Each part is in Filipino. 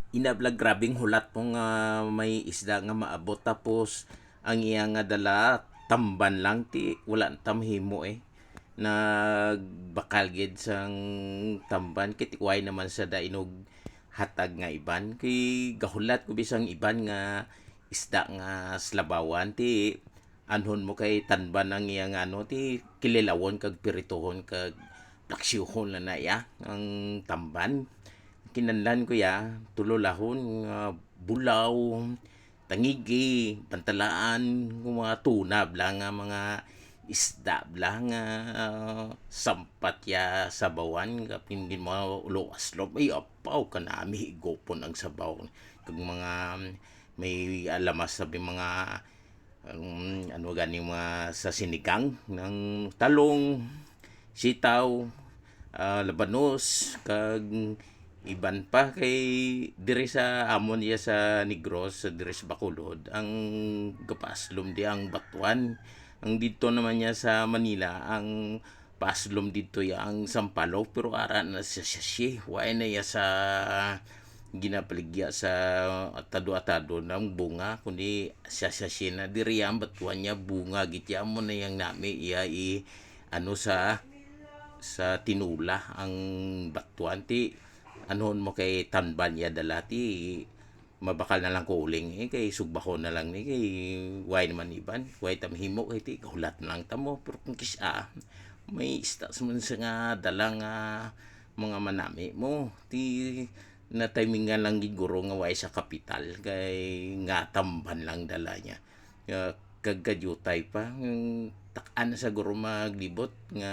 Inablag grabing hulat po nga may isda nga maabot tapos ang iya nga dala tamban lang ti wala tamhimo nagbakal gid sang tamban kit way naman sa dainog hatag nga iban kay gahulat ko bisang iban nga isda nga slabawan ti anhon mo kay tanban ang iya nga ano ti kililawon kag piritohon kag laksyohon na ya ang tamban kinanlan ko ya tulolahon nga bulaw tangigi pantalaan ng mga tuna bla nga mga isda bla nga sampat ya sabawan kapin din mo ulo aslop ay apaw kanami igopon ang sabaw kag mga may alamas sabi mga ano ganing mga sa sinigang ng talong sitaw labanos kag iban pa kay diri sa amon ya sa Negros sa diri sa Bacolod ang gapaslom di ang batuan ang dito naman niya sa Manila ang paslom dito ya ang sampalok pero ara na sa sasye way na ya sa ginapaligya sa atado-atado ng bunga kundi sa sasye na diri ang batuan niya bunga gitya mo na yang nami iya ano sa tinula ang batuan ti anon mo kay tanban ya dalati mabakal na lang kuling kay sugbako na lang ni kay way naman iban way tamhimo kay ti kahulat na lang tamo pero kung kisa may istas man sa nga dalang mga manami mo ti na timingan lang giguro nga way sa kapital kay nga tamban lang dala niya kagkadyutay pa takan sa guro maglibot nga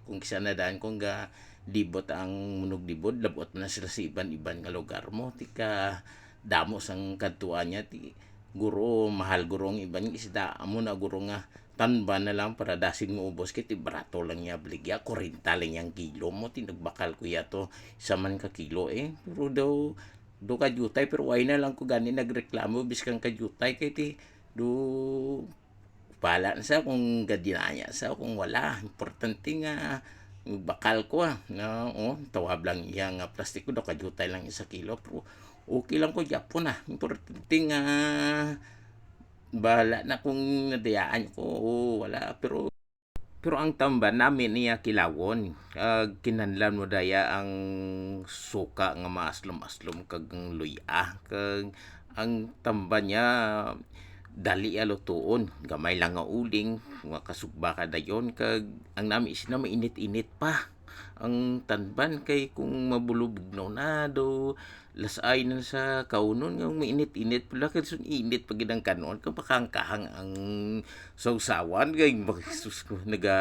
kung kisa na daan kung ga libot ang munog libod labot na sila sa iban-iban nga lugar mo ti ka damo sang kadtuan niya ti guro mahal guro ang iban isda amo na guro nga tanban na lang para dasig mo ubos kiti barato lang niya bligya 40 lang yang kilo mo tinagbakal ko ya to isa man ka kilo pero do ka jutay pero way na lang ko gani nagreklamo biskang ka jutay kay ti do pala na sa kung gadinaya sa kung wala importante nga bakal ko na tawab lang iya nga plastiko daw kajutay lang isa kilo pero okay lang ko Japon importante nga bahala na kung nadayaan ko wala pero ang tamba namin niya kilawon kinanlan mo daya ang suka nga maaslom-aslom kag luya kag ang tamba niya dali alutuon gamay lang nga uling nga kasugba ka dayon kag ang nami is na mainit-init pa ang tanban kay kung mabulubugnaw na do lasay na sa kaunon nga mainit-init pala kay sun init pag ang kanon kung pakangkahang ang sausawan kay sus ko naga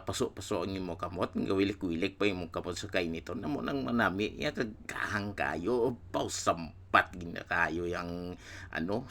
paso-paso ang imo kamot nga wilik-wilik pa imo kamot sa kainito namo nang manami ya kag kahang kayo paw sampat gina kayo yang ano